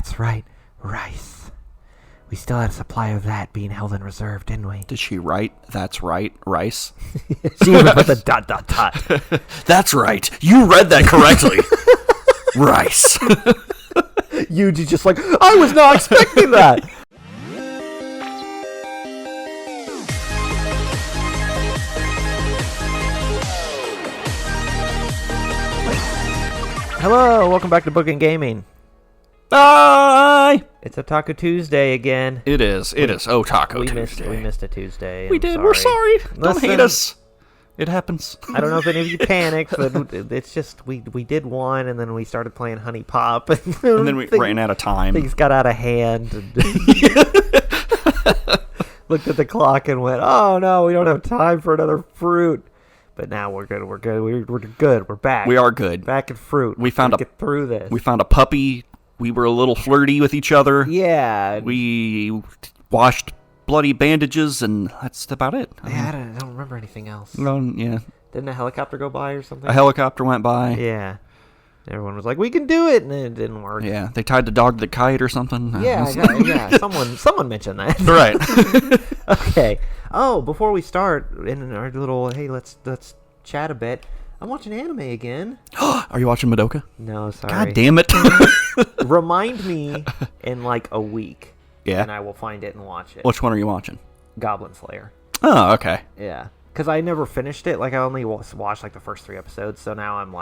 That's right, rice. We still had a supply of that being held in reserve, didn't we? Did she write, that's right, rice? She even put the ... That's right. You read that correctly. Rice. Yuji's just like, I was not expecting that. Hello, welcome back to Bookend Gaming. Bye! It's Otaku Tuesday again. It is Otaku Tuesday. We missed a Tuesday. We did. We're sorry. Don't hate us. It happens. I don't know if any of you panicked, but it's just we did one, and then we started playing Honey Pop, and then we ran out of time. Things got out of hand. And looked at the clock and went, "Oh no, we don't have time for another fruit." But now we're good. We're good. We're good. We're back. We are good. Back in fruit. We found get through this. We found a puppy. We were a little flirty with each other. Yeah. We washed bloody bandages, and that's about it. I don't remember anything else. Yeah. Didn't a helicopter go by or something? A helicopter went by. Yeah. Everyone was like, "We can do it," and it didn't work. Yeah, they tied the dog to the kite or something. Yeah. Someone mentioned that. Right. Okay. Oh, before we start in our little, hey, let's chat a bit. I'm watching anime again. Are you watching Madoka? No, sorry. God damn it. Remind me in like a week. Yeah. And I will find it and watch it. Which one are you watching? Goblin Slayer. Oh, okay. Yeah. Because I never finished it. Like, I only watched like the first 3 episodes. So now I'm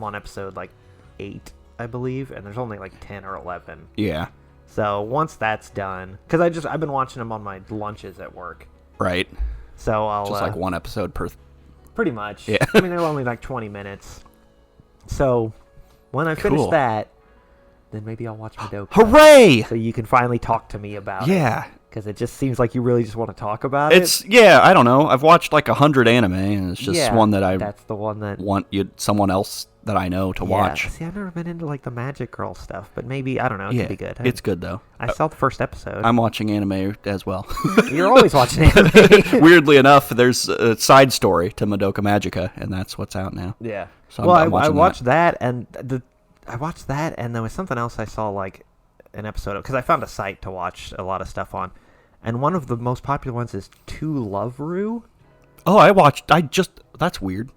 on episode like 8, I believe. And there's only like 10 or 11. Yeah. So once that's done, because I've been watching them on my lunches at work. Right. So I'll just like one episode per. Pretty much. Yeah. I mean, they're only like 20 minutes. So when I finish that, then maybe I'll watch Madoka. Hooray! So you can finally talk to me about it. Yeah. Because it just seems like you really just want to talk about it. Yeah, I don't know. I've watched like 100 anime, and it's just one that that's the one that want someone else that I know to watch. See, I've never been into like the magic girl stuff, but maybe, I don't know, it could be good. It's good though. I saw the first episode. I'm watching anime as well. You're always watching anime. Weirdly enough, there's a side story to Madoka Magica, and that's what's out now. Yeah. So I watched that, and there was something else I saw, like an episode of, because I found a site to watch a lot of stuff on, and one of the most popular ones is To Love Ru. Oh, that's weird.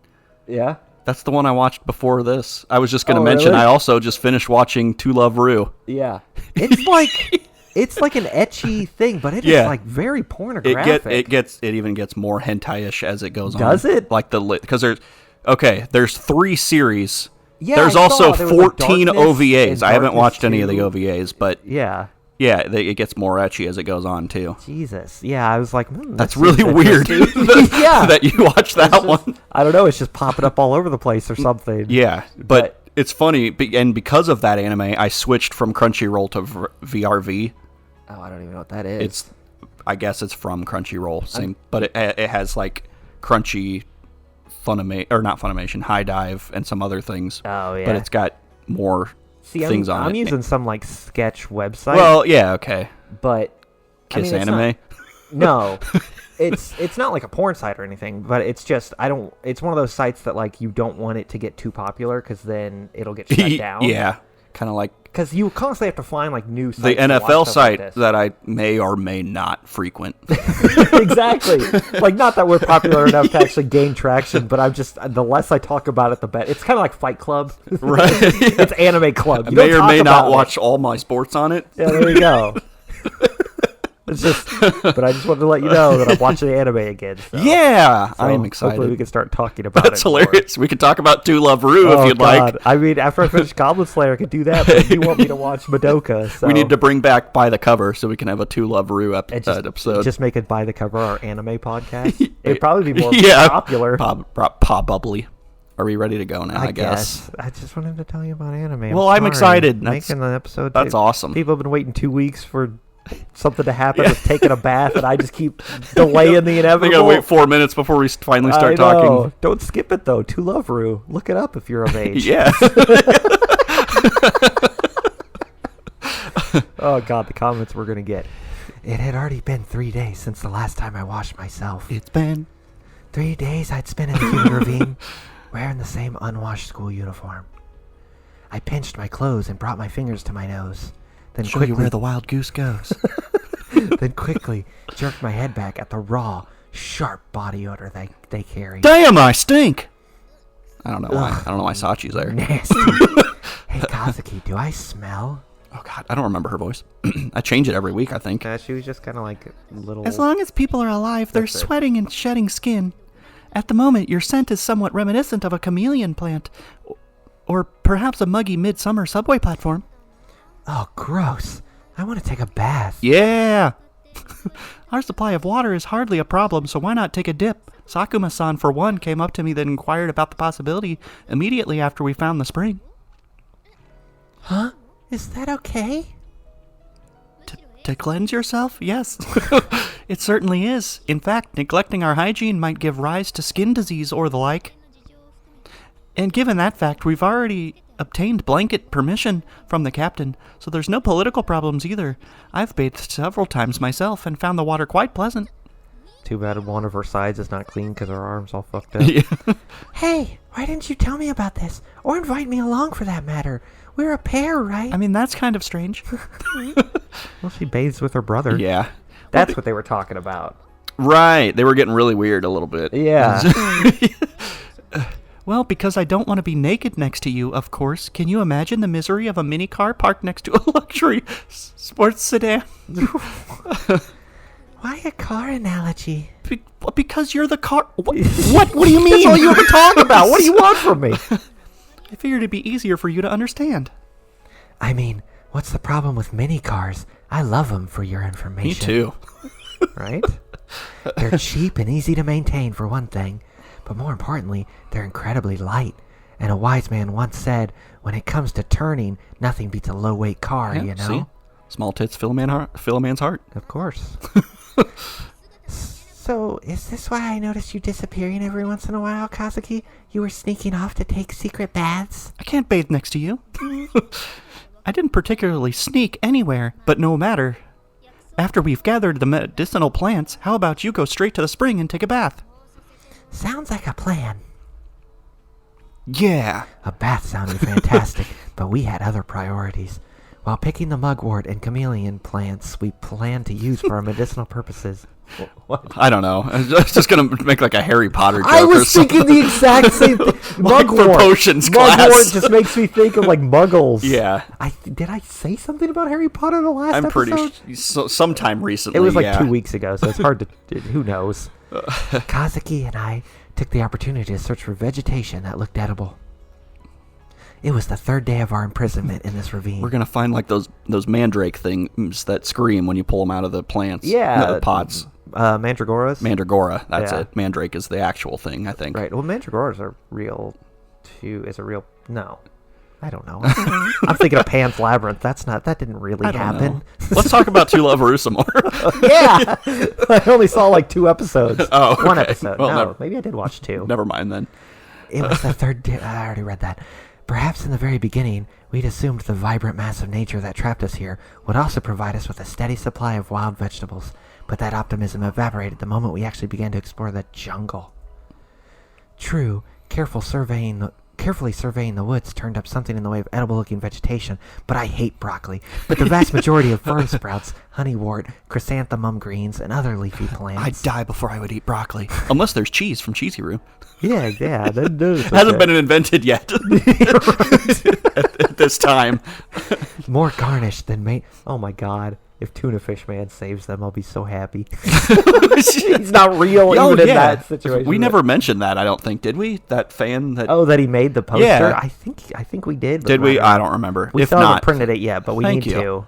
Yeah. That's the one I watched before this. I was just going to mention, really? I also just finished watching To Love Ru. Yeah. It's like an ecchi thing, but it is like very pornographic. It even gets more hentai-ish as it goes on. Does it? Like because there's 3 series. Yeah, there's also 14 OVAs. I haven't watched any of the too. OVAs, but yeah, it gets more ecchi as it goes on too. Jesus, yeah, I was like, that's really weird. That you watch that one. I don't know, it's just popping up all over the place or something. Yeah, but it's funny, and because of that anime, I switched from Crunchyroll to VRV. Oh, I don't even know what that is. I guess it's from Crunchyroll, but it has like Crunchy. Not Funimation, High Dive, and some other things. Oh, yeah. But it's got more things on it. I'm using some, like, sketch website. Well, yeah, okay. But, Kiss Anime? No. It's not like a porn site or anything, but it's just, it's one of those sites that, like, you don't want it to get too popular, because then it'll get shut down. Yeah. Kind of like... Because you constantly have to find, like, new sites. The NFL site like that I may or may not frequent. Exactly. Like, not that we're popular enough to actually gain traction, but the less I talk about it, the better. It's kind of like Fight Club. Right. It's Anime Club. I may or may not watch all my sports on it. Yeah, there you go. It's just, but I just wanted to let you know that I'm watching anime again. So. Yeah, I am excited. Hopefully we can start talking about That's it. That's hilarious. We can talk about To Love Ru if you'd like. I mean, after I finish Goblin Slayer, I could do that, but you want me to watch Madoka. So. We need to bring back By the Cover so we can have a To Love Ru episode. Just make it By the Cover our anime podcast. It'd probably be more popular. Probably. Are we ready to go now, I guess? I just wanted to tell you about anime. Well, I'm excited. Making an episode. That's awesome. People have been waiting 2 weeks for something to happen with taking a bath, and I just keep delaying the inevitable. We gotta wait 4 minutes before we finally start talking. Don't skip it though. To Love Ru. Look it up if you're of age. Yeah. Oh god, the comments we're gonna get. It had already been 3 days since the last time I washed myself. It's been 3 days I'd spent in the human ravine, wearing the same unwashed school uniform. I pinched my clothes and brought my fingers to my nose. Then Show you quickly, where the wild goose goes. then quickly jerked my head back at the raw, sharp body odor they carry. Damn, I stink! I don't know why. I don't know why Sachi's there. Nasty. Hey, Kazuki, do I smell? Oh, God. I don't remember her voice. I change it every week, I think. She was just kind of like little... As long as people are alive, they're That's it. sweating and shedding skin. At the moment, your scent is somewhat reminiscent of a chameleon plant. Or perhaps a muggy midsummer subway platform. Oh, gross. I want to take a bath. Yeah! Our supply of water is hardly a problem, so why not take a dip? Sakuma-san, for one, came up to me and inquired about the possibility immediately after we found the spring. Huh? Is that okay? To cleanse yourself? Yes. It certainly is. In fact, neglecting our hygiene might give rise to skin disease or the like. And given that fact, we've already obtained blanket permission from the captain, so there's no political problems either. I've bathed several times myself and found the water quite pleasant. Too bad one of her sides is not clean because her arm's all fucked up. Yeah. Hey, why didn't you tell me about this? Or invite me along for that matter? We're a pair, right? I mean, that's kind of strange. Well, she bathes with her brother. Yeah. That's what they were talking about. Right. They were getting really weird a little bit. Yeah. Well, because I don't want to be naked next to you, of course. Can you imagine the misery of a mini car parked next to a luxury sports sedan? Why a car analogy? Because you're the car. What do you mean? That's all you ever talk about. What do you want from me? I figured it'd be easier for you to understand. I mean, what's the problem with mini cars? I love them, for your information. Me too. Right? They're cheap and easy to maintain, for one thing. But more importantly, they're incredibly light. And a wise man once said, when it comes to turning, nothing beats a low-weight car, Yeah, you know? see? Small tits fill a man's heart. Of course. So, is this why I noticed you disappearing every once in a while, Kazuki? You were sneaking off to take secret baths? I can't bathe next to you. I didn't particularly sneak anywhere, but no matter. After we've gathered the medicinal plants, how about you go straight to the spring and take a bath? Sounds like a plan. Yeah. A bath sounded fantastic, but we had other priorities. While picking the mugwort and chameleon plants we planned to use for our medicinal purposes. What? I don't know. I was just going to make like a Harry Potter joke I or was something. thinking the exact same thing. Like for Mugwort. potions Mugwort class. just makes me think of like muggles. Yeah. Did I say something about Harry Potter in the last I'm episode? pretty sometime recently. It was like yeah. 2 weeks ago, so it's hard to... Who knows? Kazuki and I took the opportunity to search for vegetation that looked edible. It was the third day of our imprisonment in this ravine. We're going to find like those mandrake things that scream when you pull them out of the plants. Yeah. No, the pods. Mandragoras? Mandragora. That's Yeah. it. Mandrake is the actual thing, I think. Right. Well, mandragoras are real, too. Is a real... No. I don't know. I'm thinking of Pan's Labyrinth. That didn't really I don't happen. know. Let's talk about To Love Arusa more. Yeah! I only saw like 2 episodes. Oh, okay. One episode. Well, no, never- maybe I did watch 2. Never mind then. It was the third day. I already read that. Perhaps in the very beginning, we'd assumed the vibrant mass of nature that trapped us here would also provide us with a steady supply of wild vegetables, but that optimism evaporated the moment we actually began to explore the jungle. True, carefully surveying the woods turned up something in the way of edible-looking vegetation, but I hate broccoli. But the vast majority of farm sprouts, honeywort, chrysanthemum greens, and other leafy plants... I'd die before I would eat broccoli. Unless there's cheese from Cheesy Roo. Yeah, that does. Hasn't been invented yet at this time. More garnished than made. Oh my god. If Tuna Fish Man saves them, I'll be so happy. He's not real even in that situation. We never mentioned that, I don't think, did we? That fan that... Oh, that he made the poster? Yeah. I think we did. But Did we? not- I don't remember. We If still haven't not, printed it yet, but we thank need you.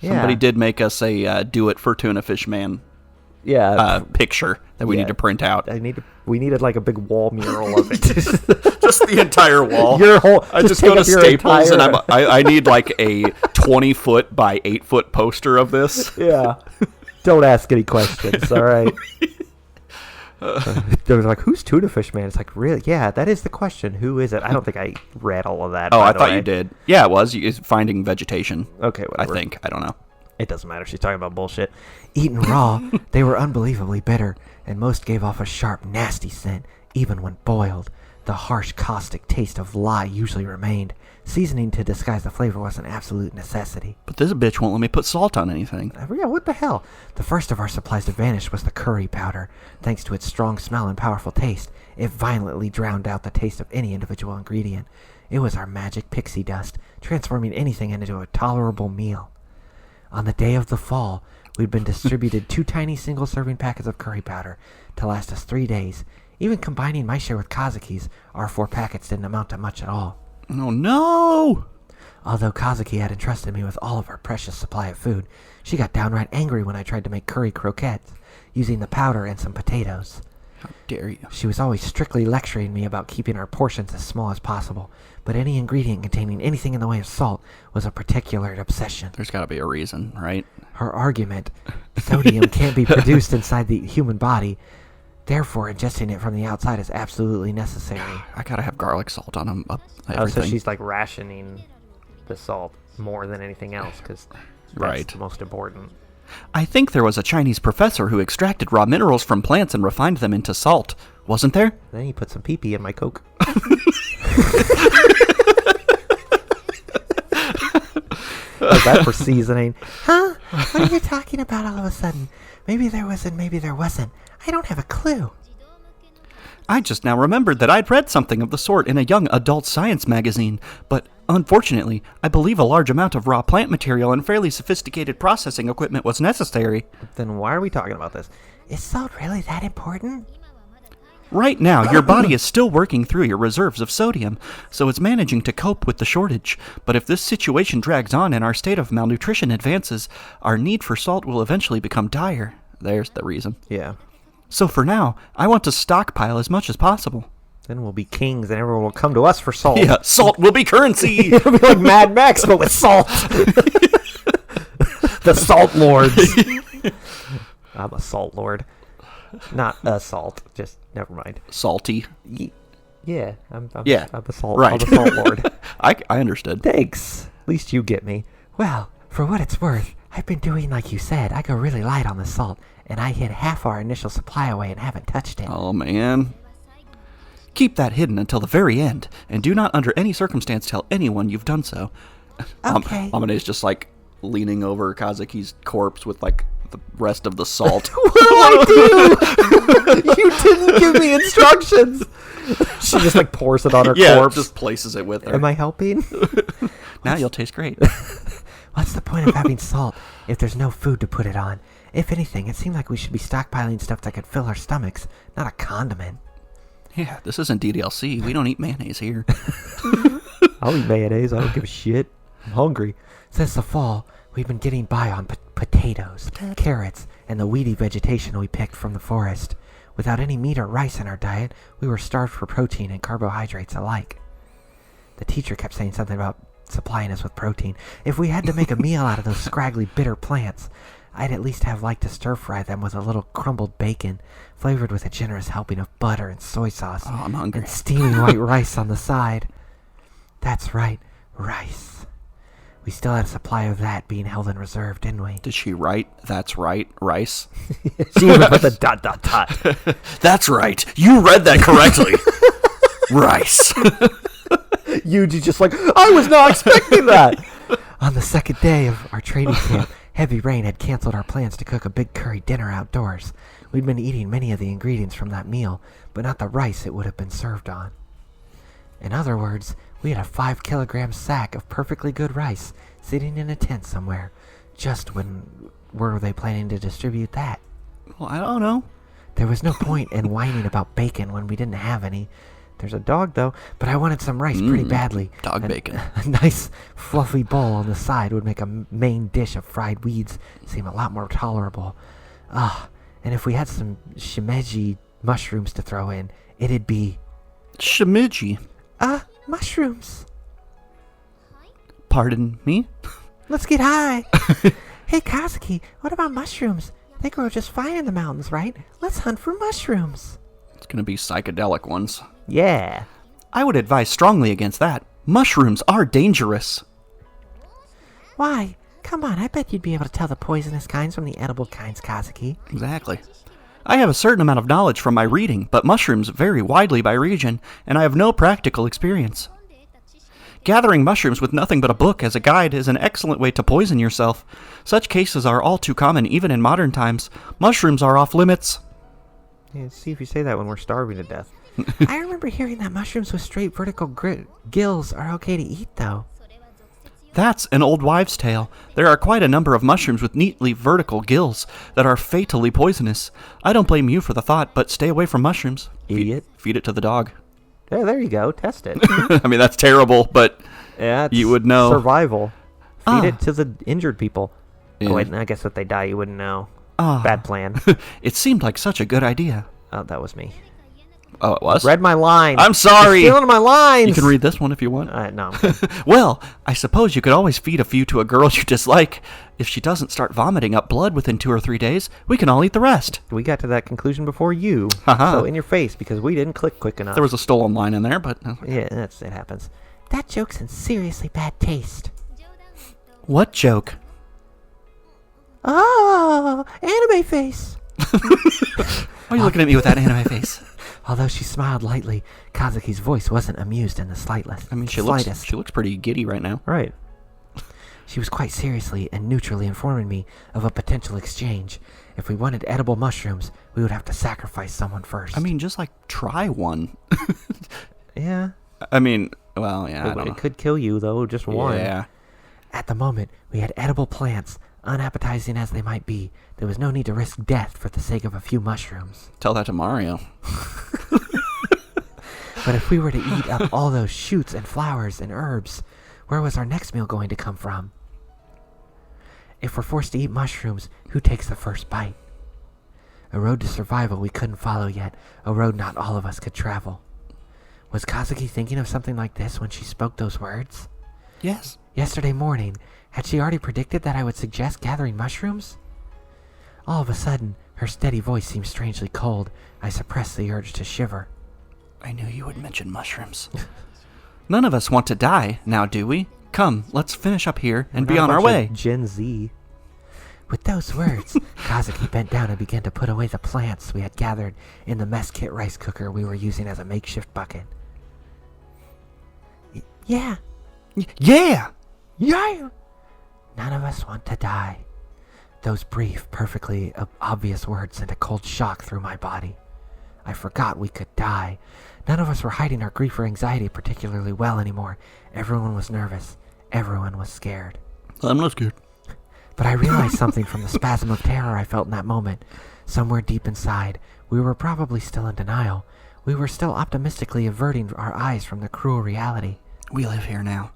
to. somebody Yeah. did make us a Do It for Tuna Fish Man Yeah. picture that we Yeah. need to print out. We needed like a big wall mural of it. Just the entire wall. Your whole. I just take go to up your Staples entire- and I need like a 20-foot by 8-foot poster of this. Yeah. Don't ask any questions. All right. They were like, "Who's Tuna Fish Man?" It's like, really? Yeah, that is the question. Who is it? I don't think I read all of that. Oh, by I the thought way. you did. Yeah, it was. It's finding vegetation. Okay, I whatever. think. I don't know. It doesn't matter. She's talking about bullshit. Eaten raw, they were unbelievably bitter, and most gave off a sharp, nasty scent, even when boiled. The harsh, caustic taste of lye usually remained. Seasoning to disguise the flavor was an absolute necessity. But this bitch won't let me put salt on anything. Yeah, what the hell? The first of our supplies to vanish was the curry powder. Thanks to its strong smell and powerful taste, it violently drowned out the taste of any individual ingredient. It was our magic pixie dust, transforming anything into a tolerable meal. On the day of the fall, we'd been distributed 2 tiny single-serving packets of curry powder to last us 3 days. Even combining my share with Kazuki's, our 4 packets didn't amount to much at all. Oh no! Although Kazuki had entrusted me with all of our precious supply of food, she got downright angry when I tried to make curry croquettes, using the powder and some potatoes. How dare you? She was always strictly lecturing me about keeping our portions as small as possible, but any ingredient containing anything in the way of salt was a particular obsession. There's gotta be a reason, right? Her argument, sodium can't be produced inside the human body, therefore ingesting it from the outside is absolutely necessary. I gotta have garlic salt on them. Oh, Everything. so she's like rationing the salt more than anything else because that's Right. the most important. I think there was a Chinese professor who extracted raw minerals from plants and refined them into salt. Wasn't there? Then you put some pee-pee in my Coke. How's that for seasoning? Huh? What are you talking about all of a sudden? Maybe there was and maybe there wasn't. I don't have a clue. I just now remembered that I'd read something of the sort in a young adult science magazine, but unfortunately, I believe a large amount of raw plant material and fairly sophisticated processing equipment was necessary. Then why are we talking about this? Is salt really that important? Right now, your body is still working through your reserves of sodium, so it's managing to cope with the shortage. But if this situation drags on and our state of malnutrition advances, our need for salt will eventually become dire. There's the reason. Yeah. So for now, I want to stockpile as much as possible. Then we'll be kings and everyone will come to us for salt. Yeah, salt will be currency! It'll be like Mad Max, but with salt. The Salt Lords. I'm a Salt Lord. Not a salt. Just, never mind. Salty. Yeah. I'm a salt. Right. I'm a Salt Lord. I understood. Thanks. At least you get me. Well, for what it's worth, I've been doing like you said. I go really light on the salt, and I hid half our initial supply away and haven't touched it. Oh, man. Keep that hidden until the very end, and do not under any circumstance tell anyone you've done so. Okay. Amane's just like leaning over Kazuki's corpse with like the rest of the salt. What do I do? You didn't give me instructions. She just like pours it on her corpse. Just places it with her. Am I helping? Now you'll taste great. What's the point of having salt if there's no food to put it on? If anything, it seemed like we should be stockpiling stuff that could fill our stomachs, not a condiment. Yeah, this isn't DDLC. We don't eat mayonnaise here. I'll eat mayonnaise. I don't give a shit. I'm hungry. Since the fall, we've been getting by on potatoes, carrots, and the weedy vegetation we picked from the forest. Without any meat or rice in our diet, we were starved for protein and carbohydrates alike. The teacher kept saying something about supplying us with protein. If we had to make a meal out of those scraggly, bitter plants, I'd at least have liked to stir-fry them with a little crumbled bacon, flavored with a generous helping of butter and soy sauce, Oh, I'm hungry. and steaming white rice on the side. That's right, rice. We still had a supply of that being held in reserve, didn't we? Did she write, "That's right, rice"? She even put the ... That's right. You read that correctly. Rice. Yuji's just like, I was not expecting that. On the second day of our training camp, heavy rain had canceled our plans to cook a big curry dinner outdoors. We'd been eating many of the ingredients from that meal, but not the rice it would have been served on. In other words, we had a 5-kilogram sack of perfectly good rice sitting in a tent somewhere. Just when were they planning to distribute that? Well, I don't know. There was no point in whining about bacon when we didn't have any. There's a dog, though. But I wanted some rice pretty badly. Dog bacon. A nice, fluffy bowl on the side would make a main dish of fried weeds seem a lot more tolerable. And if we had some shimeji mushrooms to throw in, it'd be... Shimiji. mushrooms. Pardon me? Let's get high. Hey, Kazuki, what about mushrooms? They grow just fine in the mountains, right? Let's hunt for mushrooms. It's gonna be psychedelic ones. Yeah. I would advise strongly against that. Mushrooms are dangerous. Why? Come on, I bet you'd be able to tell the poisonous kinds from the edible kinds, Kazuki. Exactly. I have a certain amount of knowledge from my reading, but mushrooms vary widely by region, and I have no practical experience. Gathering mushrooms with nothing but a book as a guide is an excellent way to poison yourself. Such cases are all too common even in modern times. Mushrooms are off limits. Yeah, see if you say that when we're starving to death. I remember hearing that mushrooms with straight vertical gills are okay to eat, though. That's an old wives' tale. There are quite a number of mushrooms with neatly vertical gills that are fatally poisonous. I don't blame you for the thought, but stay away from mushrooms. Idiot. Feed it to the dog. Yeah, there you go. Test it. I mean, that's terrible, but Yeah, it's you would know. Survival. Feed Ah. it to the injured people. Yeah. Oh, wait, I guess if they die, you wouldn't know. Ah. Bad plan. It seemed like such a good idea. Oh, that was me. Oh, it was? Read my line. I'm sorry. You're stealing my lines. You can read this one if you want. No. I'm good. Well, I suppose you could always feed a few to a girl you dislike. If she doesn't start vomiting up blood within 2 or 3 days, we can all eat the rest. We got to that conclusion before you. Haha. So in your face, because we didn't click quick enough. There was a stolen line in there, but... Yeah, it happens. That joke's in seriously bad taste. What joke? Oh, anime face. Why are you looking at me with that anime face? Although she smiled lightly, Kazuki's voice wasn't amused in the slightest. I mean, she slightest. looks pretty giddy right now. Right. She was quite seriously and neutrally informing me of a potential exchange. If we wanted edible mushrooms, we would have to sacrifice someone first. I mean, just like try one. Yeah. I mean, well, yeah, I don't know. It could kill you, though, just one. Yeah. At the moment, we had edible plants, unappetizing as they might be. There was no need to risk death for the sake of a few mushrooms. Tell that to Mario. But if we were to eat up all those shoots and flowers and herbs, where was our next meal going to come from? If we're forced to eat mushrooms, who takes the first bite? A road to survival we couldn't follow yet, a road not all of us could travel. Was Kazuki thinking of something like this when she spoke those words? Yes. Yesterday morning, had she already predicted that I would suggest gathering mushrooms? All of a sudden, her steady voice seemed strangely cold. I suppressed the urge to shiver. I knew you would mention mushrooms. None of us want to die, now do we? Come, let's finish up here and be Not a on our bunch of way. Gen Z. With those words, Kazuki bent down and began to put away the plants we had gathered in the mess kit rice cooker we were using as a makeshift bucket. Yeah. Yeah! Yeah! None of us want to die. Those brief, perfectly obvious words sent a cold shock through my body. I forgot we could die. None of us were hiding our grief or anxiety particularly well anymore. Everyone was nervous. Everyone was scared. I'm not scared. But I realized something from the spasm of terror I felt in that moment. Somewhere deep inside, we were probably still in denial. We were still optimistically averting our eyes from the cruel reality. We live here now.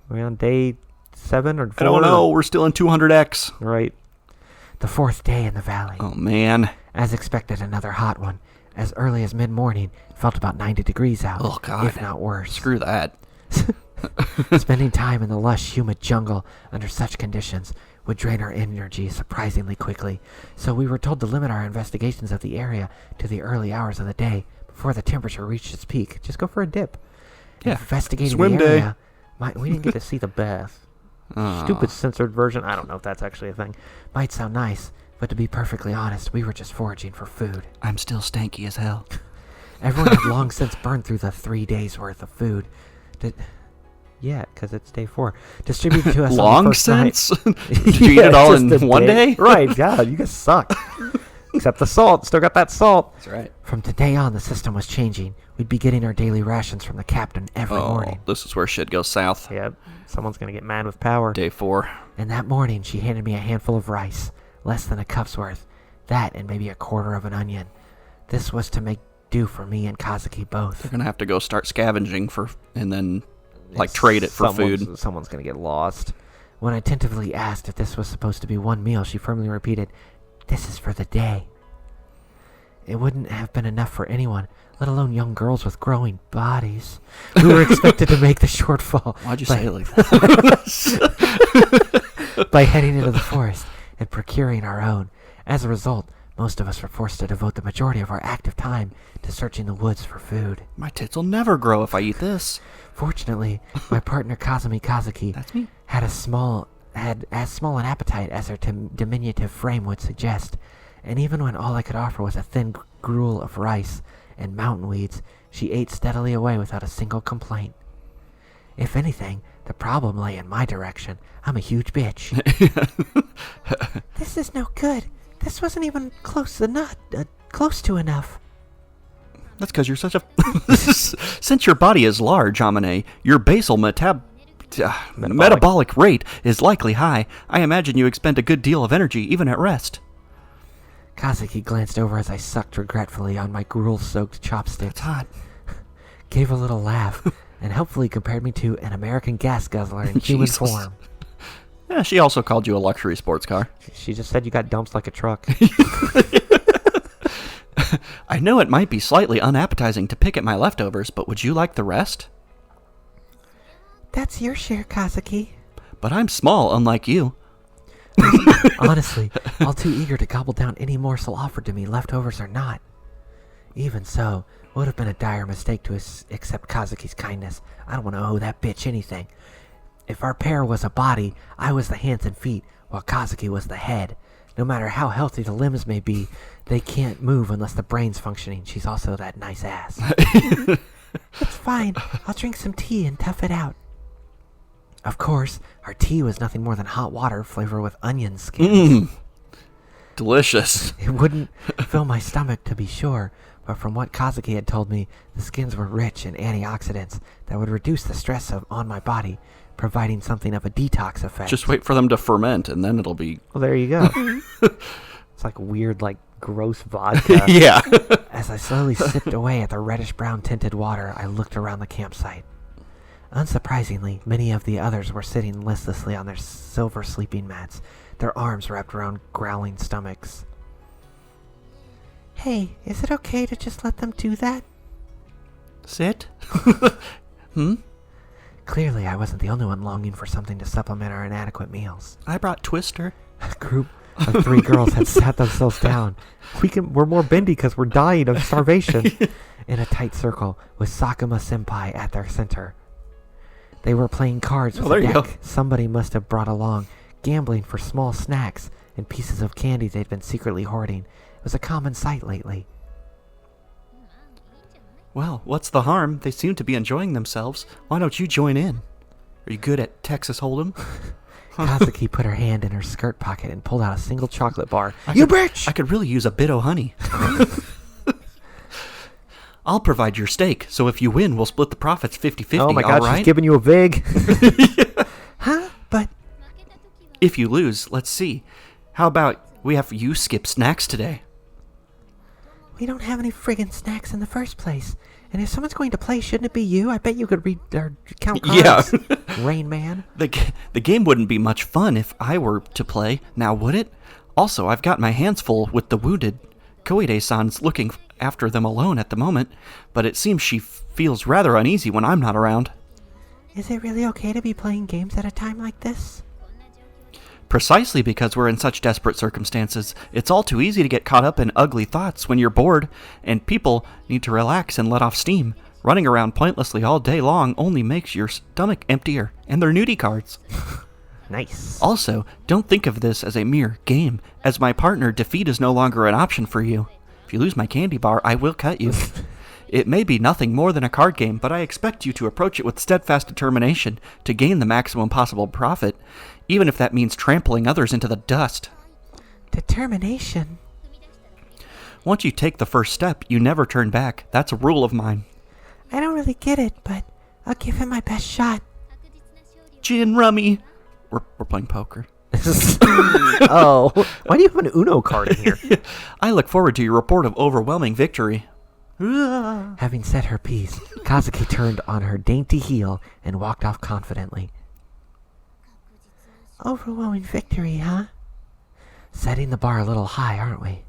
We're on day 7 or 4? I don't know. We're still in 200X. Right. The 4th day in the valley. Oh, man. As expected, another hot one. As early as mid-morning, it felt about 90 degrees out, Oh, God. if not worse. Screw that. Spending time in the lush, humid jungle under such conditions would drain our energy surprisingly quickly, so we were told to limit our investigations of the area to the early hours of the day before the temperature reached its peak. Just go for a dip. Yeah. Investigating Swim the day. area, We didn't get to see the bath. Stupid censored version. I don't know if that's actually a thing. might sound nice, but to be perfectly honest, we were just foraging for food. I'm still stanky as hell. Everyone had long since burned through the 3 days' worth of food. Yeah, because it's day 4. Distributed to us on Long the first night. since? Did you eat it all in just a one day? Right, God, you guys suck. Except the salt. Still got that salt. That's right. From today on, the system was changing. We'd be getting our daily rations from the captain every morning. This is where shit goes south. Yep. Someone's going to get mad with power. Day 4. And that morning, she handed me a handful of rice, less than a cup's worth. That and maybe a quarter of an onion. This was to make do for me and Kazuki both. They're going to have to go start scavenging and then, trade it for food. Someone's going to get lost. When I tentatively asked if this was supposed to be one meal, she firmly repeated, "This is for the day." It wouldn't have been enough for anyone, let alone young girls with growing bodies. We were expected to make the shortfall. Why'd you say it like that? By heading into the forest and procuring our own. As a result, most of us were forced to devote the majority of our active time to searching the woods for food. My tits will never grow if I eat this. Fortunately, my partner Kazumi Kazuki That's me. had as small an appetite as her diminutive frame would suggest, and even when all I could offer was a thin gruel of rice and mountain weeds, she ate steadily away without a single complaint. If anything, the problem lay in my direction. I'm a huge bitch. This is no good. This wasn't even close to enough. That's because you're such a... Since your body is large, Amane, your basal metabolic rate is likely high. I imagine you expend a good deal of energy, even at rest. Kazuki glanced over as I sucked regretfully on my gruel-soaked chopsticks. It's hot. Gave a little laugh, and helpfully compared me to an American gas guzzler in human Jesus. form. Yeah, she also called you a luxury sports car. She just said you got dumps like a truck. I know it might be slightly unappetizing to pick at my leftovers, but would you like the rest? That's your share, Kazuki. But I'm small, unlike you. Honestly, all too eager to gobble down any morsel offered to me, leftovers or not. Even so, it would have been a dire mistake to accept Kazuki's kindness. I don't want to owe that bitch anything. If our pair was a body, I was the hands and feet, while Kazuki was the head. No matter how healthy the limbs may be, they can't move unless the brain's functioning. She's also that nice ass. It's fine. I'll drink some tea and tough it out. Of course, our tea was nothing more than hot water flavored with onion skins. Delicious. It wouldn't fill my stomach, to be sure, but from what Kazuki had told me, the skins were rich in antioxidants that would reduce the stress on my body, providing something of a detox effect. Just wait for them to ferment, and then it'll be... Well, there you go. It's like weird, like, gross vodka. Yeah. As I slowly sipped away at the reddish-brown tinted water, I looked around the campsite. Unsurprisingly, many of the others were sitting listlessly on their silver sleeping mats, their arms wrapped around growling stomachs. Hey, is it okay to just let them do that? Sit? Clearly, I wasn't the only one longing for something to supplement our inadequate meals. I brought Twister. A group of 3 girls had sat themselves down. We're more bendy because we're dying of starvation. In a tight circle, with Sakuma Senpai at their center. They were playing cards with there a you go. deck somebody must have brought along, gambling for small snacks and pieces of candy they'd been secretly hoarding. It was a common sight lately. Well, what's the harm? They seem to be enjoying themselves. Why don't you join in? Are you good at Texas Hold'em? Kazuki put her hand in her skirt pocket and pulled out a single chocolate bar. I could really use a bit of honey. I'll provide your stake, so if you win, we'll split the profits 50-50, Oh my god, all right? she's giving you a vig. Huh? But If you lose, let's see. How about we have you skip snacks today? we don't have any friggin' snacks in the first place. And if someone's going to play, shouldn't it be you? I bet you could read or count cards. Yeah. Rain Man. The game wouldn't be much fun if I were to play, now would it? Also, I've got my hands full with the wounded. Koide-san's looking after them alone at the moment, but it seems she feels rather uneasy when I'm not around. Is it really okay to be playing games at a time like this? Precisely because we're in such desperate circumstances, it's all too easy to get caught up in ugly thoughts when you're bored, and people need to relax and let off steam. Running around pointlessly all day long only makes your stomach emptier, and they're nudie cards. Nice. Also, don't think of this as a mere game. As my partner, defeat is no longer an option for you. If you lose my candy bar, I will cut you. It may be nothing more than a card game, but I expect you to approach it with steadfast determination to gain the maximum possible profit, even if that means trampling others into the dust. Determination. Once you take the first step, you never turn back. That's a rule of mine. I don't really get it, but I'll give it my best shot. Gin rummy. We're playing poker. Oh, why do you have an Uno card in here? I look forward to your report of overwhelming victory. Having said her piece, Kazuki turned on her dainty heel and walked off confidently. Overwhelming victory, huh? Setting the bar a little high, aren't we?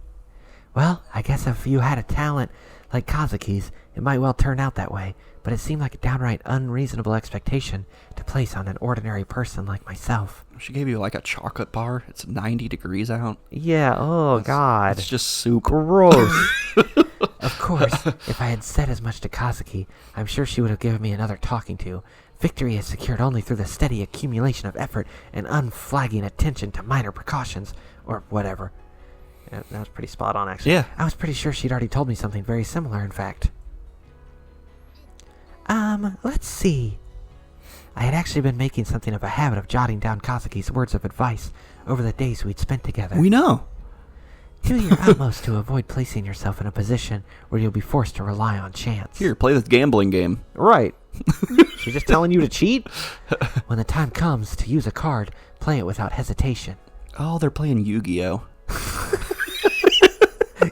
Well, I guess if you had a talent like Kazuki's, it might well turn out that way, but it seemed like a downright unreasonable expectation to place on an ordinary person like myself. She gave you like a chocolate bar. It's 90 degrees out. Yeah, oh god. It's just soup. Gross. Of course, if I had said as much to Kazuki, I'm sure she would have given me another talking to. Victory is secured only through the steady accumulation of effort and unflagging attention to minor precautions, or whatever. Yeah, that was pretty spot on, actually. Yeah. I was pretty sure she'd already told me something very similar, in fact. Let's see. I had actually been making something of a habit of jotting down Kazuki's words of advice over the days we'd spent together. We know. Do your utmost to avoid placing yourself in a position where you'll be forced to rely on chance. Here, play this gambling game. Right. She's just telling you to cheat? When the time comes to use a card, play it without hesitation. Oh, they're playing Yu-Gi-Oh.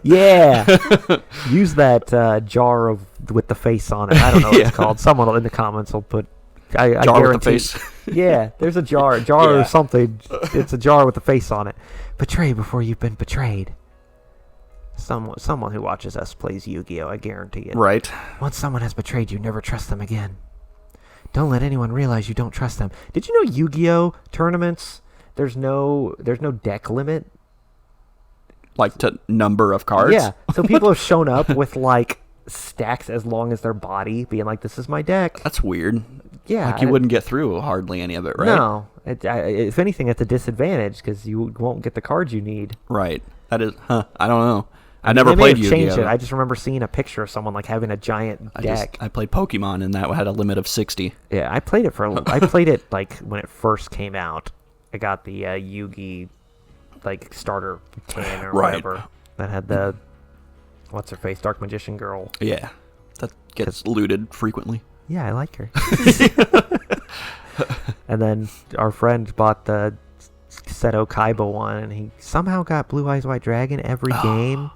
Yeah. Use that jar with the face on it. I don't know what Yeah. it's called. Someone in the comments will put... I Jar guarantee. with the face. Yeah, there's a jar Yeah. or something. It's a jar with a face on it. Betray before you've been betrayed. Someone who watches us plays Yu-Gi-Oh! I guarantee it. Right. Once someone has betrayed you, never trust them again. Don't let anyone realize you don't trust them. Did you know Yu-Gi-Oh! Tournaments? There's no deck limit. Like to number of cards? Yeah. So people have shown up with like stacks as long as their body, being like, "This is my deck." That's weird. Yeah. Like you wouldn't get through hardly any of it, right? No. If anything, it's a disadvantage because you won't get the cards you need. Right. That is, I don't know. I never They may played have Yu-Gi-Oh. changed it. I just remember seeing a picture of someone like having a giant deck. I played Pokemon and that had a limit of 60. Yeah, I played it like when it first came out. I got the Yugi like starter can or Right. whatever that had the what's her face Dark Magician girl. Yeah. That gets looted frequently. Yeah, I like her. And then our friend bought the Seto Kaiba one, and he somehow got Blue Eyes White Dragon every game.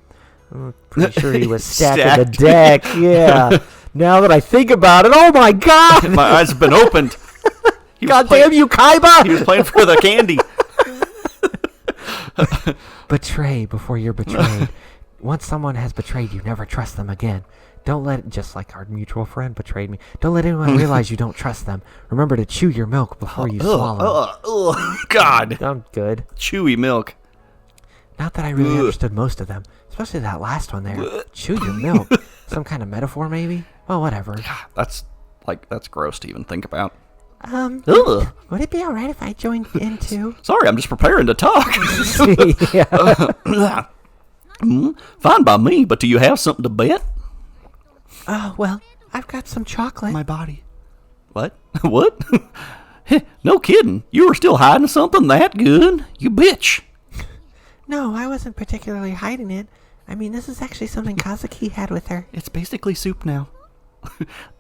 I'm pretty sure he was stacking the deck. Yeah. Now that I think about it, oh my god! My eyes have been opened. God damn you, Kaiba! He was playing for the candy. Betray before you're betrayed. Once someone has betrayed you, never trust them again. Don't let, just like our mutual friend betrayed me, don't let anyone realize you don't trust them. Remember to chew your milk before you swallow. God. I'm good. Chewy milk. Not that I really understood most of them, especially that last one there. Chew your milk. Some kind of metaphor, maybe? Well, whatever. That's gross to even think about. Would it be alright if I joined in too? Sorry, I'm just preparing to talk. Yeah. Fine by me, but do you have something to bet? Oh, well, I've got some chocolate. My body. What? What? No kidding. You were still hiding something that good? You bitch. No, I wasn't particularly hiding it. I mean, this is actually something Kazuki had with her. It's basically soup now.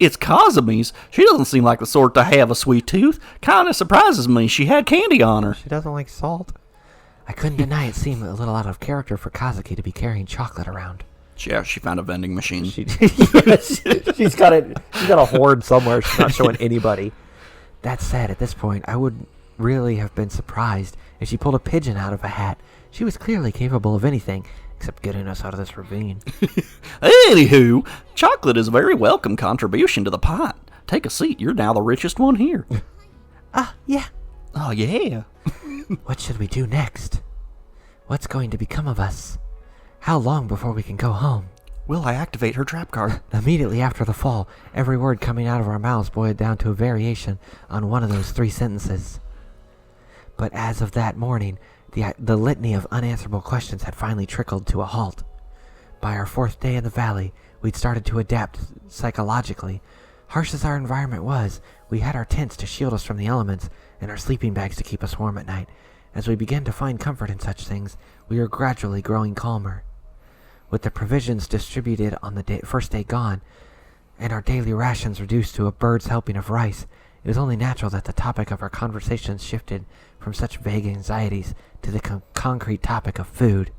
It's Kazumi's. She doesn't seem like the sort to have a sweet tooth. Kinda surprises me she had candy on her. She doesn't like salt. I couldn't deny it seemed a little out of character for Kazuki to be carrying chocolate around. Yeah, she found a vending machine. She's got it. She's got a hoard somewhere. She's not showing anybody. That said, at this point, I would really have been surprised if she pulled a pigeon out of a hat. She was clearly capable of anything, except getting us out of this ravine. Anywho, chocolate is a very welcome contribution to the pot. Take a seat. You're now the richest one here. Yeah. Oh, yeah. What should we do next? What's going to become of us? How long before we can go home? Will I activate her trap card? Immediately after the fall, every word coming out of our mouths boiled down to a variation on one of those 3 sentences. But as of that morning, the litany of unanswerable questions had finally trickled to a halt. By our 4th day in the valley, we'd started to adapt psychologically. Harsh as our environment was, we had our tents to shield us from the elements and our sleeping bags to keep us warm at night. As we began to find comfort in such things, we were gradually growing calmer. With the provisions distributed on the first day gone, and our daily rations reduced to a bird's helping of rice, it was only natural that the topic of our conversations shifted from such vague anxieties to the concrete topic of food.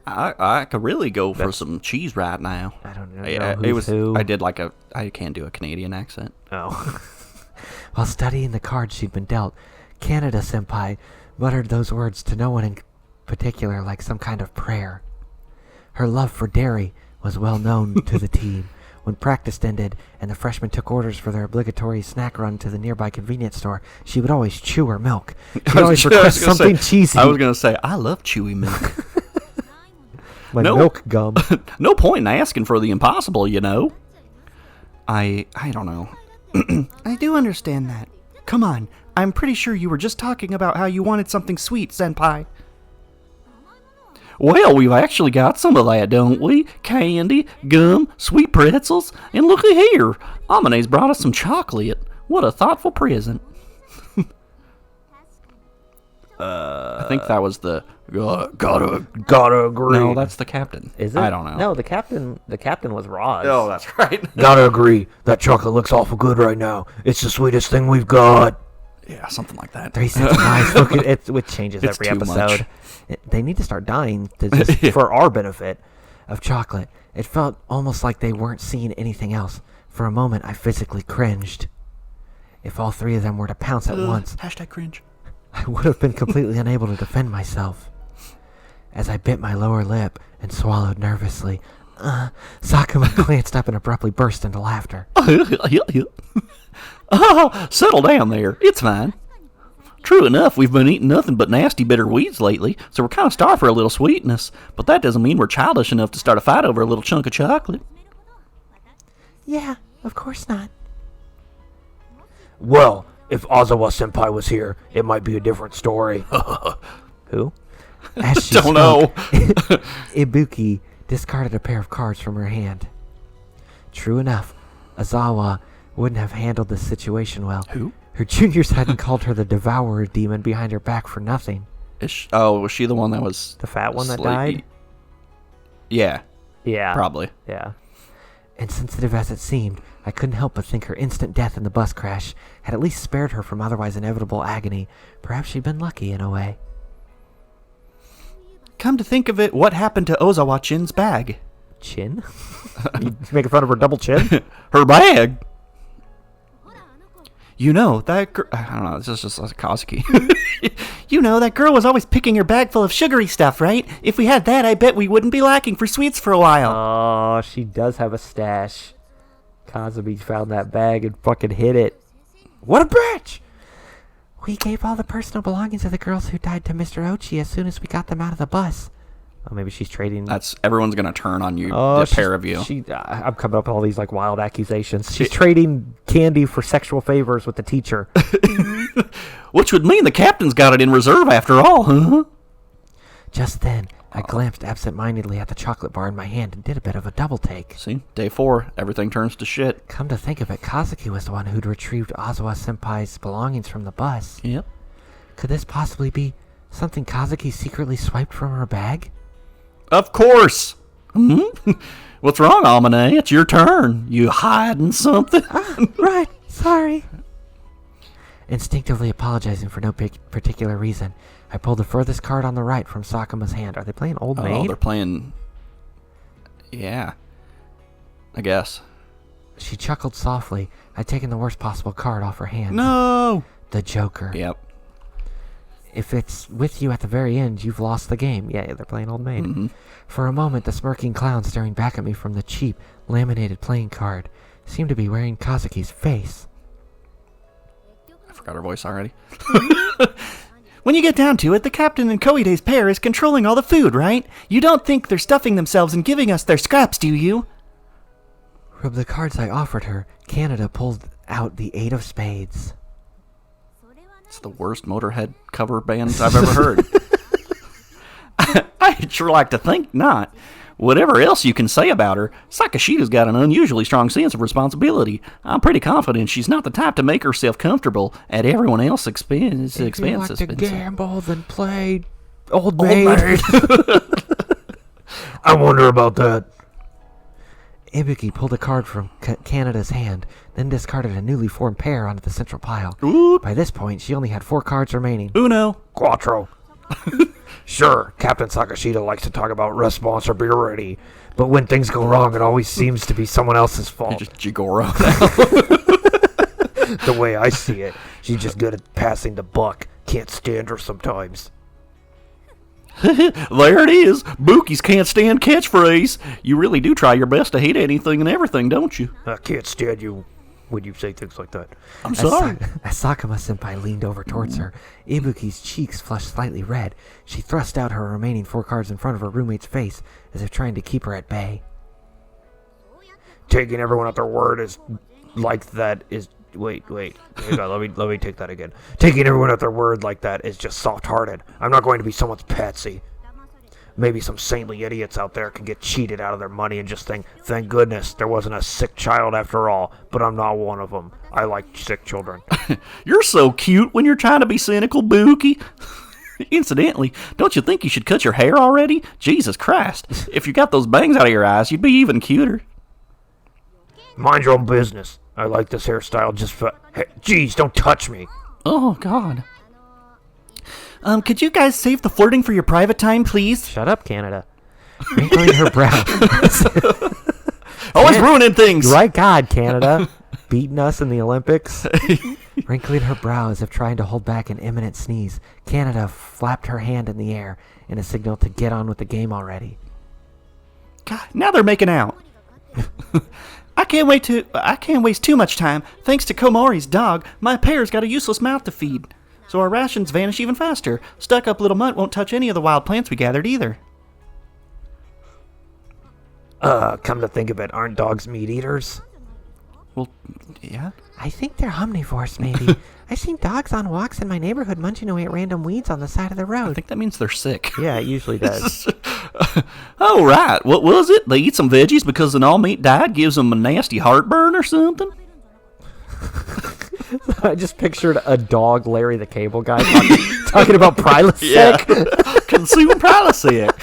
I could really go for some cheese right now. I don't know. I did I can't do a Canadian accent. Oh. While studying the cards she'd been dealt, Canada-senpai muttered those words to no one in particular like some kind of prayer. Her love for dairy was well known to the team. When practice ended and the freshmen took orders for their obligatory snack run to the nearby convenience store, she would always chew her milk. She'd always request something cheesy. I was going to say, I love chewy milk. My milk gum. No point in asking for the impossible, you know. I don't know. I do understand that. Come on, I'm pretty sure you were just talking about how you wanted something sweet, senpai. Well, we've actually got some of that, don't we? Candy, gum, sweet pretzels, and looky here. Amane's brought us some chocolate. What a thoughtful present. I think that was the Gotta agree. No, that's the captain. Is it? I don't know. No, the captain was Roz. Oh, that's right. Gotta agree. That chocolate looks awful good right now. It's the sweetest thing we've got. Yeah, something like that. 3 cents nice. Look, it changes It's every too episode. much. They need to start dying to just, for our benefit of chocolate. It felt almost like they weren't seeing anything else. For a moment, I physically cringed. If all 3 of them were to pounce at once, Hashtag cringe. I would have been completely unable to defend myself. As I bit my lower lip and swallowed nervously, Sakuma glanced up and abruptly burst into laughter. Settle down there. It's fine. True enough, we've been eating nothing but nasty bitter weeds lately, so we're kind of starved for a little sweetness. But that doesn't mean we're childish enough to start a fight over a little chunk of chocolate. Yeah, of course not. Well, if Ozawa-senpai was here, it might be a different story. Who? As she Don't know. Ibuki discarded a pair of cards from her hand. True enough, Azawa wouldn't have handled this situation well. Who? Her juniors hadn't called her the Devourer demon behind her back for nothing. Was she the one that was... The fat one that slightly- died? Yeah, Yeah. probably. Yeah. Insensitive as it seemed, I couldn't help but think her instant death in the bus crash had at least spared her from otherwise inevitable agony. Perhaps she'd been lucky in a way. Come to think of it, what happened to Ozawa-chin's bag? Chin? You making fun of her double chin? Her bag? You know, that girl... I don't know, this is just like Kazuki. You know, that girl was always picking her bag full of sugary stuff, right? If we had that, I bet we wouldn't be lacking for sweets for a while. Oh, she does have a stash. Kazumi found that bag and fucking hid it. What a bitch! We gave all the personal belongings of the girls who died to Mr. Ochi as soon as we got them out of the bus. Oh, maybe she's trading... Everyone's gonna turn on you, Oh, the pair of you. I'm coming up with all these like wild accusations. She's trading candy for sexual favors with the teacher. Which would mean the captain's got it in reserve after all, huh? Just then, I glanced absent-mindedly at the chocolate bar in my hand and did a bit of a double take. See, day 4, everything turns to shit. Come to think of it, Kazuki was the one who'd retrieved Ozawa-senpai's belongings from the bus. Yep. Could this possibly be something Kazuki secretly swiped from her bag? Of course. What's wrong, Amane? It's your turn. You hiding something? Right, sorry. Instinctively apologizing for no particular reason, I pulled the furthest card on the right from Sakuma's hand. Are they playing Old Maid? Oh, they're playing... Yeah. I guess. She chuckled softly. I'd taken the worst possible card off her hand. No! The Joker. Yep. If it's with you at the very end, you've lost the game. Yeah, they're playing Old Maid. Mm-hmm. For a moment, the smirking clown staring back at me from the cheap, laminated playing card seemed to be wearing Kazuki's face. I forgot her voice already. When you get down to it, the captain and Koide's pair is controlling all the food, right? You don't think they're stuffing themselves and giving us their scraps, do you? From the cards I offered her, Canada pulled out the 8 of spades. It's the worst Motorhead cover band I've ever heard. I'd sure like to think not. Whatever else you can say about her, Sakashida's got an unusually strong sense of responsibility. I'm pretty confident she's not the type to make herself comfortable at everyone else's expense. If you like to gamble, then play Old Old Maid. Maid. I wonder about that. Ibuki pulled a card from Canada's hand, then discarded a newly formed pair onto the central pile. Oop. By this point, she only had 4 cards remaining. Uno. Quattro. Sure, Captain Sakashida likes to talk about responsibility, but when things go wrong, it always seems to be someone else's You're fault. just Jigoro now. The way I see it, she's just good at passing the buck. Can't stand her sometimes. There it is. Bookie's can't stand catchphrase. You really do try your best to hate anything and everything, don't you? I can't stand you when you say things like that. I'm sorry. As Sakuma-senpai leaned over towards her, Ibuki's cheeks flushed slightly red. She thrust out her remaining 4 cards in front of her roommate's face, as if trying to keep her at bay. Taking everyone at their word is like that is... Wait. Hang on, let me take that again. Taking everyone at their word like that is just soft-hearted. I'm not going to be someone's patsy. Maybe some saintly idiots out there can get cheated out of their money and just think, thank goodness there wasn't a sick child after all, but I'm not one of them. I like sick children. You're so cute when you're trying to be cynical, Bookie. Incidentally, don't you think you should cut your hair already? Jesus Christ. If you got those bangs out of your eyes, you'd be even cuter. Mind your own business. I like this hairstyle just for... Hey, geez, don't touch me. Oh, God. Could you guys save the flirting for your private time, please? Shut up, Canada. Wrinkling her brow. Always ruining things. Right, God, Canada. Beating us in the Olympics. Wrinkling her brow as if trying to hold back an imminent sneeze, Canada flapped her hand in the air in a signal to get on with the game already. God, now they're making out. I can't waste too much time. Thanks to Komori's dog, my pair's got a useless mouth to feed. So our rations vanish even faster. Stuck-up little mutt won't touch any of the wild plants we gathered either. Come to think of it, aren't dogs meat eaters? Well, yeah. I think they're omnivores, maybe. I've seen dogs on walks in my neighborhood munching away at random weeds on the side of the I road. think that means they're sick. Yeah, it usually does. Oh, right. What was it? They eat some veggies because an all-meat diet gives them a nasty heartburn or something? I just pictured a dog, Larry the Cable Guy, talking about Prilosec. Yeah. Consume Prilosec.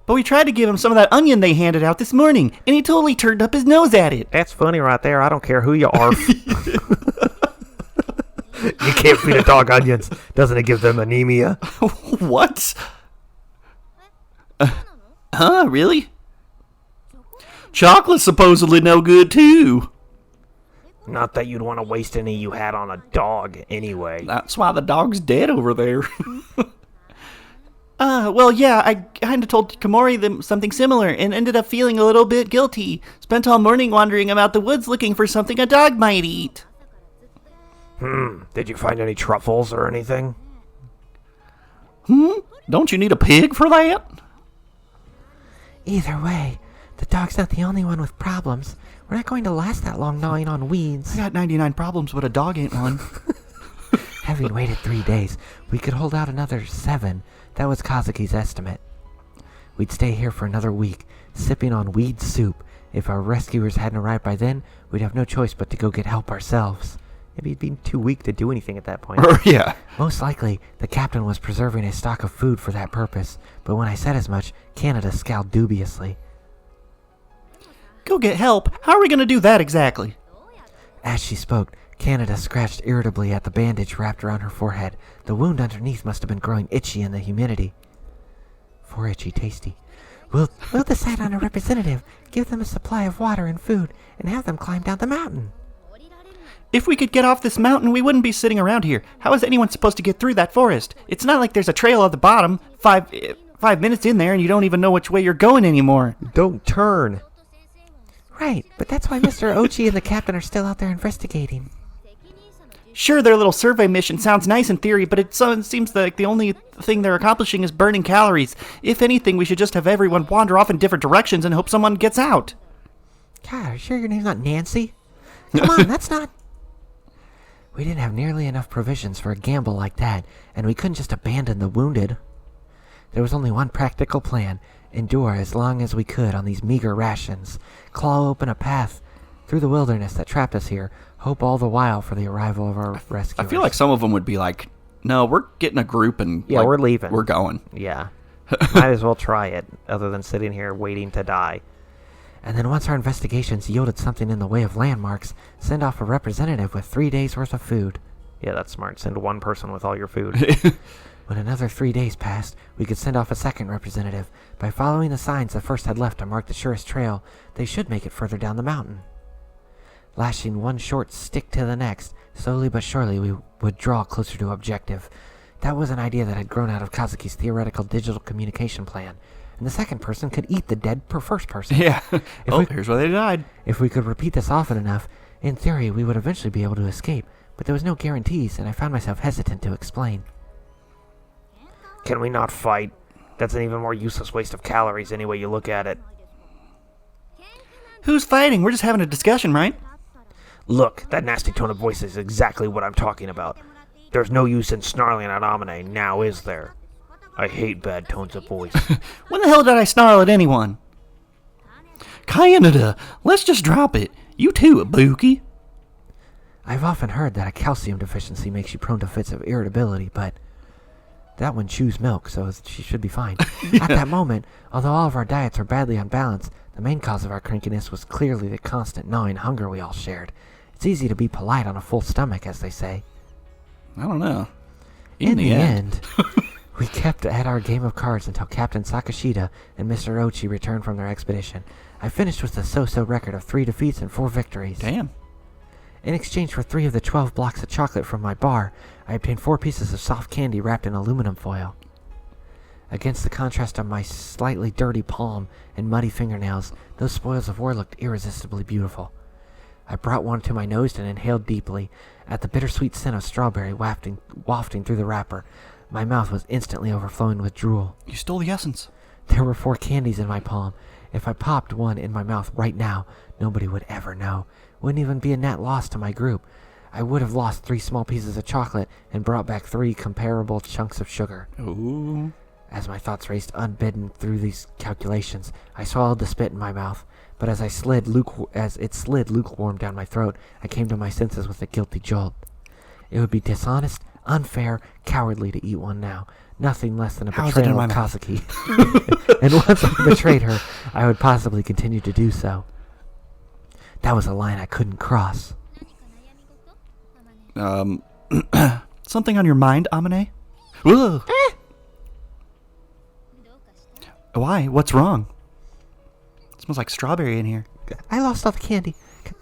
But we tried to give him some of that onion they handed out this morning, and he totally turned up his nose at it. That's funny right there. I don't care who you are. You can't feed a dog onions. Doesn't it give them anemia? What? Huh? Really? Chocolate's supposedly no good, too. Not that you'd want to waste any you had on a dog, anyway. That's why the dog's dead over there. Well, yeah, I kind of told Komori them something similar and ended up feeling a little bit guilty. Spent all morning wandering about the woods looking for something a dog might eat. Did you find any truffles or anything? Don't you need a pig for that? Either way, the dog's not the only one with problems. We're not going to last that long gnawing on weeds. I got 99 problems, but a dog ain't one. Having waited 3 days, we could hold out another 7. That was Kazuki's estimate. We'd stay here for another week, sipping on weed soup. If our rescuers hadn't arrived by then, we'd have no choice but to go get help ourselves. Maybe he'd be too weak to do anything at that point. Yeah. Most likely, the captain was preserving a stock of food for that purpose, but when I said as much, Canada scowled dubiously. Go get help? How are we going to do that exactly? As she spoke, Canada scratched irritably at the bandage wrapped around her forehead. The wound underneath must have been growing itchy in the humidity. For itchy tasty. We'll decide on a representative, give them a supply of water and food, and have them climb down the mountain. If we could get off this mountain, we wouldn't be sitting around here. How is anyone supposed to get through that forest? It's not like there's a trail at the bottom. Five minutes in there and you don't even know which way you're going anymore. Don't turn. Right, but that's why Mr. Ochi and the captain are still out there investigating. Sure, their little survey mission sounds nice in theory, but it seems like the only thing they're accomplishing is burning calories. If anything, we should just have everyone wander off in different directions and hope someone gets out. God, are you sure your name's not Nancy? Come on, that's not... We didn't have nearly enough provisions for a gamble like that, and we couldn't just abandon the wounded. There was only one practical plan: endure as long as we could on these meager rations, claw open a path through the wilderness that trapped us here, hope all the while for the arrival of our rescuers. I feel like some of them would be like, no, we're getting a group and Yeah, like, we're leaving. We're going. Yeah. Might as well try it, other than sitting here waiting to die. And then once our investigations yielded something in the way of landmarks, send off a representative with 3 days' worth of food. Yeah, that's smart. Send one person with all your food. When another 3 days passed, we could send off a second representative. By following the signs the first had left to mark the surest trail, they should make it further down the mountain. Lashing one short stick to the next, slowly but surely we would draw closer to objective. That was an idea that had grown out of Kazuki's theoretical digital communication plan. And the second person could eat the dead first person. Yeah. Here's where they died. If we could repeat this often enough, in theory we would eventually be able to escape, but there was no guarantees, and I found myself hesitant to explain. Can we not fight? That's an even more useless waste of calories any way you look at it. Who's fighting? We're just having a discussion, right? Look, that nasty tone of voice is exactly what I'm talking about. There's no use in snarling at Amane now, is there? I hate bad tones of voice. When the hell did I snarl at anyone? Canada, let's just drop it. You too, Ibuki. I've often heard that a calcium deficiency makes you prone to fits of irritability, but that one chews milk, so she should be fine. At that moment, although all of our diets were badly unbalanced, the main cause of our crankiness was clearly the constant gnawing hunger we all shared. It's easy to be polite on a full stomach, as they say. I don't know. In the end, we kept at our game of cards until Captain Sakashita and Mr. Ochi returned from their expedition. I finished with a so-so record of 3 defeats and 4 victories. Damn. In exchange for 3 of the 12 blocks of chocolate from my bar, I obtained 4 pieces of soft candy wrapped in aluminum foil. Against the contrast of my slightly dirty palm and muddy fingernails, those spoils of war looked irresistibly beautiful. I brought one to my nose and inhaled deeply. At the bittersweet scent of strawberry wafting through the wrapper, my mouth was instantly overflowing with drool. You stole the essence. There were 4 candies in my palm. If I popped one in my mouth right now, nobody would ever know. Wouldn't even be a net loss to my group. I would have lost 3 small pieces of chocolate and brought back 3 comparable chunks of sugar. Ooh. As my thoughts raced unbidden through these calculations, I swallowed the spit in my mouth. But as it slid lukewarm down my throat, I came to my senses with a guilty jolt. It would be dishonest, unfair, cowardly to eat one now. Nothing less than a betrayal of Kazuki. And once I betrayed her, I would possibly continue to do so. That was a line I couldn't cross. Something on your mind, Amane? Whoa. Why? What's wrong? It smells like strawberry in here. I lost all the candy.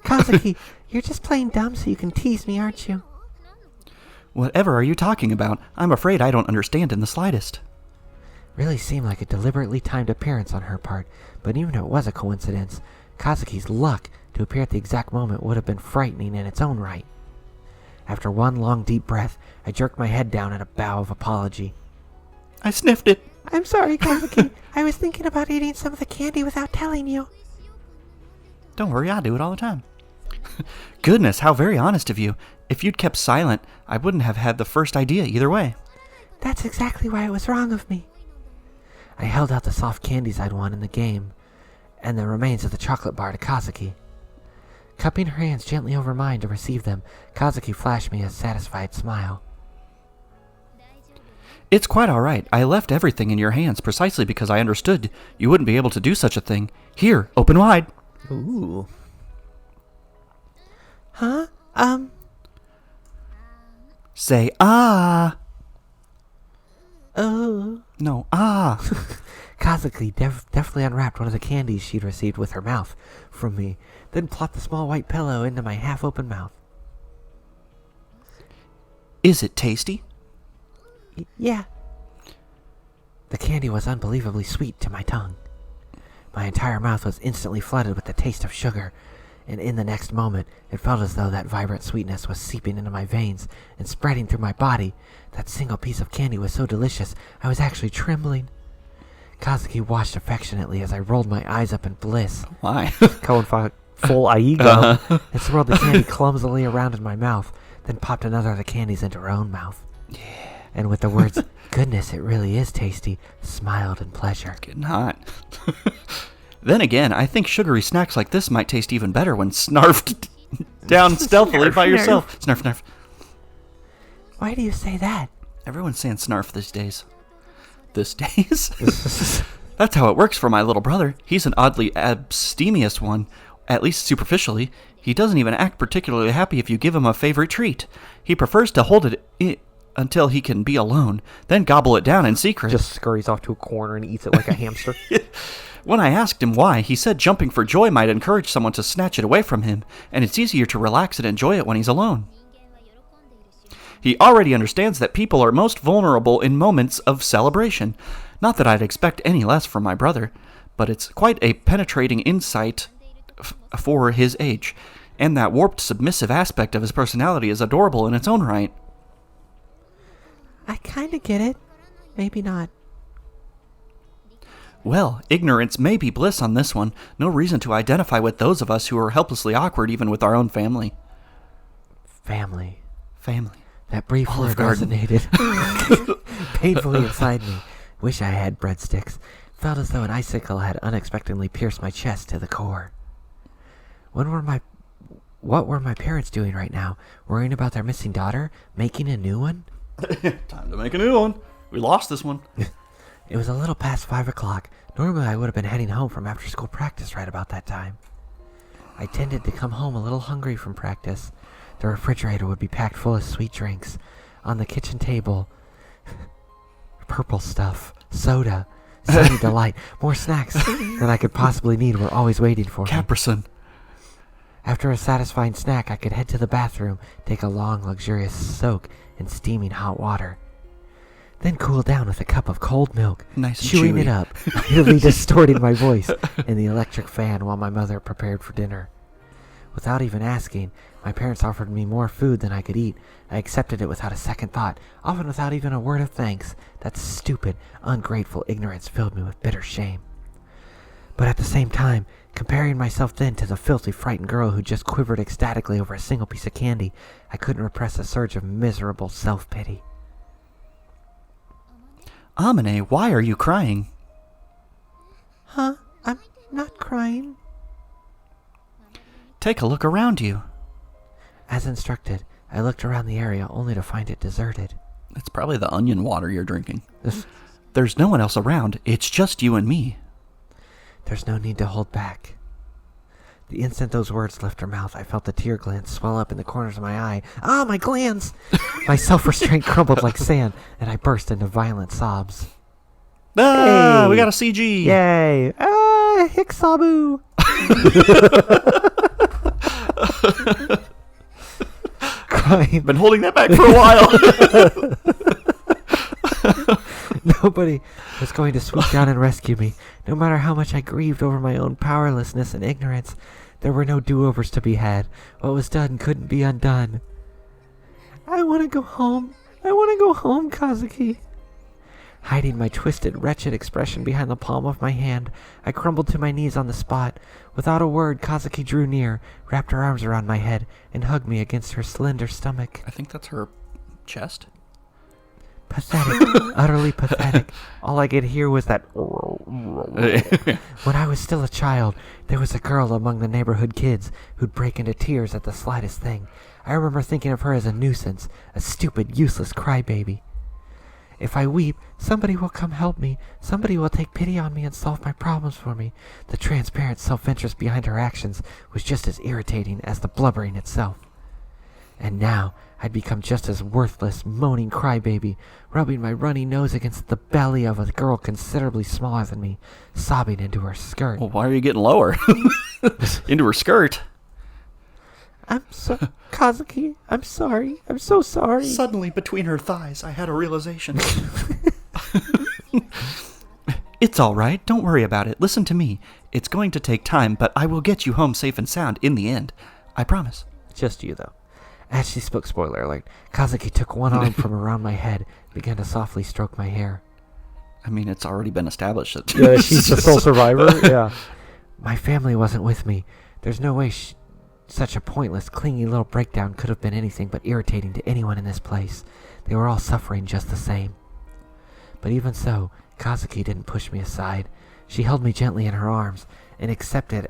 Kazuki, you're just playing dumb so you can tease me, aren't you? Whatever are you talking about? I'm afraid I don't understand in the slightest. Really seemed like a deliberately timed appearance on her part, but even if it was a coincidence, Kazuki's luck to appear at the exact moment would have been frightening in its own right. After one long deep breath, I jerked my head down in a bow of apology. I sniffed it. I'm sorry, Kazuki. I was thinking about eating some of the candy without telling you. Don't worry, I do it all the time. Goodness, how very honest of you. If you'd kept silent, I wouldn't have had the first idea either way. That's exactly why it was wrong of me. I held out the soft candies I'd won in the game, and the remains of the chocolate bar to Kazuki. Cupping her hands gently over mine to receive them, Kazuki flashed me a satisfied smile. It's quite all right. I left everything in your hands precisely because I understood you wouldn't be able to do such a thing. Here, open wide. Ooh. Huh? Say, ah. Oh. No, ah. Kazuki deftly unwrapped one of the candies she'd received with her mouth from me, then plopped the small white pillow into my half-open mouth. Is it tasty? Yeah. The candy was unbelievably sweet to my tongue. My entire mouth was instantly flooded with the taste of sugar, and in the next moment, it felt as though that vibrant sweetness was seeping into my veins and spreading through my body. That single piece of candy was so delicious, I was actually trembling. Kazuki watched affectionately as I rolled my eyes up in bliss. Why? Going for full Aigo. And swirled the candy clumsily around in my mouth, then popped another of the candies into her own mouth. Yeah. And with the words, "Goodness, it really is tasty," smiled in pleasure. Getting hot. Then again, I think sugary snacks like this might taste even better when snarfed down stealthily by yourself. Snarf, snarf. Why do you say that? Everyone's saying snarf these days. These days? That's how it works for my little brother. He's an oddly abstemious one, at least superficially. He doesn't even act particularly happy if you give him a favorite treat. He prefers to hold it until he can be alone, then gobble it down in secret. Just scurries off to a corner and eats it like a hamster. When I asked him why, he said jumping for joy might encourage someone to snatch it away from him, and it's easier to relax and enjoy it when he's alone. He already understands that people are most vulnerable in moments of celebration. Not that I'd expect any less from my brother, but it's quite a penetrating insight for his age, and that warped submissive aspect of his personality is adorable in its own right. I kinda get it. Maybe not. Well, ignorance may be bliss on this one. No reason to identify with those of us who are helplessly awkward even with our own family. Family. That brief Olive word Garden. resonated painfully inside me. Wish I had breadsticks. Felt as though an icicle had unexpectedly pierced my chest to the core. What were my parents doing right now? Worrying about their missing daughter? Making a new one? Time to make a new one. We lost this one. It was a little past 5 o'clock. Normally I would have been heading home from after-school practice right about that time. I tended to come home a little hungry from practice. The refrigerator would be packed full of sweet drinks. On the kitchen table, purple stuff, soda, sunny delight, more snacks than I could possibly need were always waiting for me. Capricin. After a satisfying snack, I could head to the bathroom, take a long, luxurious soak in steaming hot water. Then cool down with a cup of cold milk, Nice and chewing chewy. it up, idly distorting my voice in the electric fan while my mother prepared for dinner. Without even asking, my parents offered me more food than I could eat. I accepted it without a second thought, often without even a word of thanks. That stupid, ungrateful ignorance filled me with bitter shame. But at the same time, comparing myself then to the filthy, frightened girl who just quivered ecstatically over a single piece of candy, I couldn't repress a surge of miserable self-pity. Amane, why are you crying? Huh? I'm not crying. Take a look around you. As instructed, I looked around the area only to find it deserted. It's probably the onion water you're drinking. This- There's no one else around. It's just you and me. There's no need to hold back. The instant those words left her mouth, I felt the tear glands swell up in the corners of my eye. Ah, my glands! My self-restraint crumbled like sand, and I burst into violent sobs. Ah, Hey. we got a CG. Yay! Ah, Hicksabu! Crying. Been holding that back for a while. Nobody was going to swoop down and rescue me. No matter how much I grieved over my own powerlessness and ignorance, there were no do-overs to be had. What was done couldn't be undone. I want to go home. I want to go home, Kazuki. Hiding my twisted, wretched expression behind the palm of my hand, I crumbled to my knees on the spot. Without a word, Kazuki drew near, wrapped her arms around my head, and hugged me against her slender stomach. I think that's her chest. Pathetic, utterly pathetic. All I could hear was that. When I was still a child, there was a girl among the neighborhood kids who'd break into tears at the slightest thing. I remember thinking of her as a nuisance, a stupid, useless crybaby. If I weep, somebody will come help me. Somebody will take pity on me and solve my problems for me. The transparent self-interest behind her actions was just as irritating as the blubbering itself. And now, I'd become just as worthless, moaning crybaby, rubbing my runny nose against the belly of a girl considerably smaller than me, sobbing into her skirt. Well, why are you getting lower? Into her skirt. I'm so... Kazuki, I'm sorry. I'm so sorry. Suddenly, between her thighs, I had a realization. It's all right. Don't worry about it. Listen to me. It's going to take time, but I will get you home safe and sound in the end. I promise. Just you, though. As she spoke, spoiler alert, Kazuki took one arm from around my head and began to softly stroke my hair. I mean, it's already been established that Yeah, she's the sole survivor. Yeah. My family wasn't with me. There's no way such a pointless, clingy little breakdown could have been anything but irritating to anyone in this place. They were all suffering just the same. But even so, Kazuki didn't push me aside. She held me gently in her arms and accepted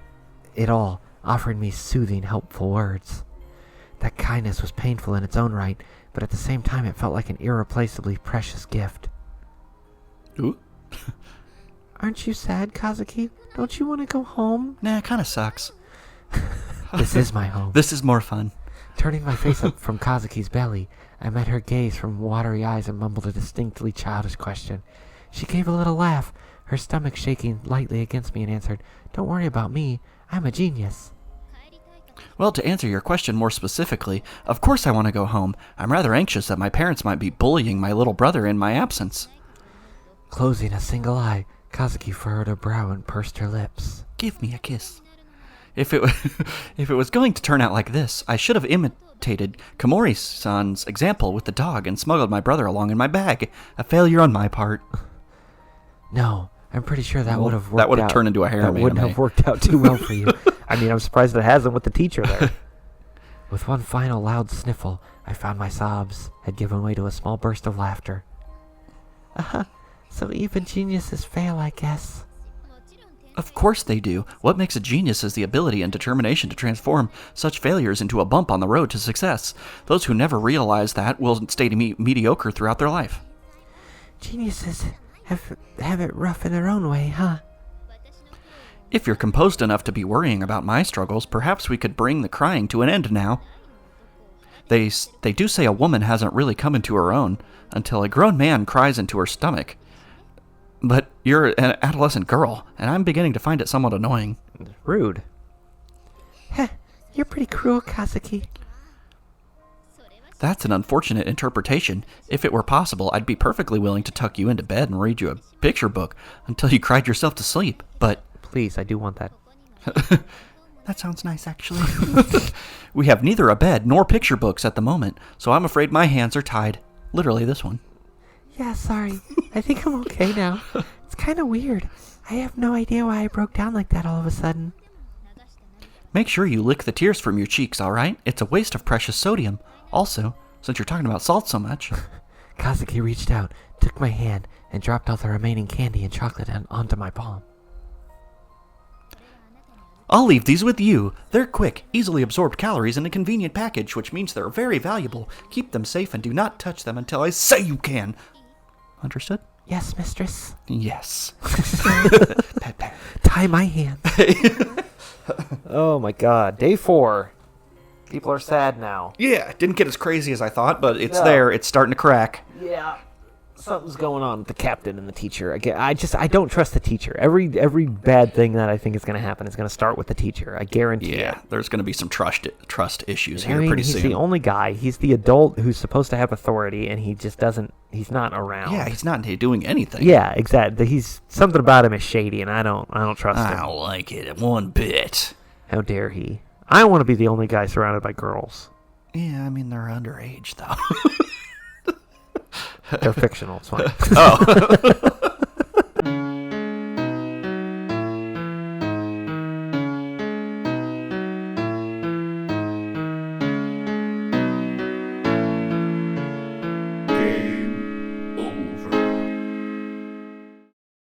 it all, offering me soothing, helpful words. That kindness was painful in its own right, but at the same time it felt like an irreplaceably precious gift. Ooh. Aren't you sad, Kazuki? Don't you want to go home? Nah, it kind of sucks. This is my home. This is more fun. Turning my face up from Kazuki's belly, I met her gaze from watery eyes and mumbled a distinctly childish question. She gave a little laugh, her stomach shaking lightly against me, and answered, "Don't worry about me. I'm a genius." Well, to answer your question more specifically, of course I want to go home. I'm rather anxious that my parents might be bullying my little brother in my absence. Closing a single eye, Kazuki furrowed her brow and pursed her lips. Give me a kiss. If it was going to turn out like this, I should have imitated Komori-san's example with the dog and smuggled my brother along in my bag. A failure on my part. No, I'm pretty sure that Well, would have worked that would have out. turned into a harem That wouldn't anime. have worked out too well for you. I mean, I'm surprised it hasn't with the teacher there. With one final loud sniffle, I found my sobs had given way to a small burst of laughter. So even geniuses fail, I guess. Of course they do. What makes a genius is the ability and determination to transform such failures into a bump on the road to success. Those who never realize that will stay mediocre throughout their life. Geniuses have it rough in their own way, huh? If you're composed enough to be worrying about my struggles, perhaps we could bring the crying to an end now. They do say a woman hasn't really come into her own until a grown man cries into her stomach. But you're an adolescent girl, and I'm beginning to find it somewhat annoying. Rude. Heh, you're pretty cruel, Kazuki. That's an unfortunate interpretation. If it were possible, I'd be perfectly willing to tuck you into bed and read you a picture book until you cried yourself to sleep, but... Please, I do want that. That sounds nice, actually. We have neither a bed nor picture books at the moment, so I'm afraid my hands are tied. Literally this one. Yeah, sorry. I think I'm okay now. It's kind of weird. I have no idea why I broke down like that all of a sudden. Make sure you lick the tears from your cheeks, alright? It's a waste of precious sodium. Also, since you're talking about salt so much... Kazuki reached out, took my hand, and dropped all the remaining candy and chocolate onto my palm. I'll leave these with you. They're quick, easily absorbed calories in a convenient package, which means they're very valuable. Keep them safe and do not touch them until I say you can. Understood? Yes, mistress. Yes. Pat, pat. Tie my hand. Oh my god. Day 4. People are sad now. Yeah, it didn't get as crazy as I thought, but it's No. there. It's starting to crack. Yeah. Something's going on with the captain and the teacher. I don't trust the teacher. Every bad thing that I think is going to happen is going to start with the teacher. I guarantee Yeah, it. there's going to be some trust issues I here mean, pretty he's soon. the only guy. He's the adult who's supposed to have authority, and he just doesn't. He's not around. Yeah, he's not doing anything. Yeah, exactly. He's something about him is shady, and I don't trust I him. don't like it one bit. How dare he? I don't want to be the only guy surrounded by girls. Yeah, I mean, they're underage, though. They're fictional. It's fine. Oh.